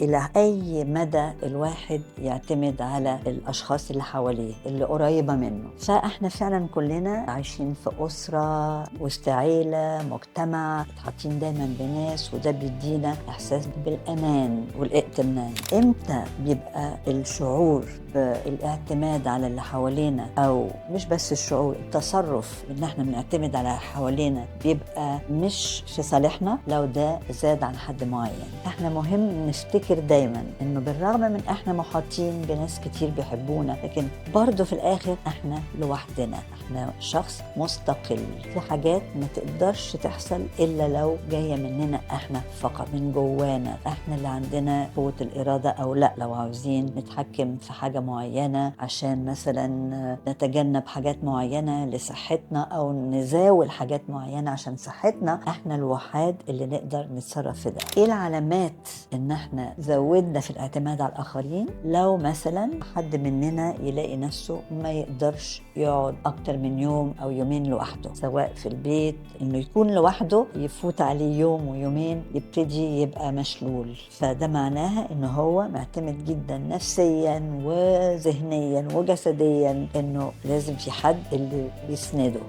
إلى أي مدى الواحد يعتمد على الأشخاص اللي حواليه اللي قريبة منه. فإحنا فعلا كلنا عايشين في أسرة وسط عيلة مجتمع، متحطين دايما بناس، وده بيدينا إحساس بالأمان والائتمان. إمتى بيبقى الشعور بالاعتماد على اللي حوالينا، أو مش بس الشعور، التصرف إن إحنا بنعتمد على حوالينا بيبقى مش في صالحنا لو ده زاد عن حد معين. إحنا مهم نفتكر دايما إنه بالرغم من إحنا محاطين بناس كتير بيحبونا، لكن برضو في الآخر إحنا لوحدنا، إحنا شخص مستقل. في حاجات ما تقدرش تحصل إلا لو جاية مننا إحنا فقط، من جوانا إحنا اللي عندنا قوة الإرادة أو لا. لو عاوزين نتحكم في حاجة معينة عشان مثلا نتجنب حاجات معينة لصحتنا، أو نزاول حاجات معينة عشان صحتنا، إحنا الوحيد اللي نقدر نتصرف في ده. إيه العلامات إن إحنا زودنا في الاعتماد على الآخرين؟ لو مثلا حد مننا يلاقي نفسه ما يقدرش يقعد أكتر من يوم أو يومين لوحده، سواء في البيت، إنه يكون لوحده يفوت عليه يوم ويومين يبتدي يبقى مشلول، فده معناها إنه هو معتمد جدا نفسيا وذهنيا وجسديا، إنه لازم في حد اللي بيسنده.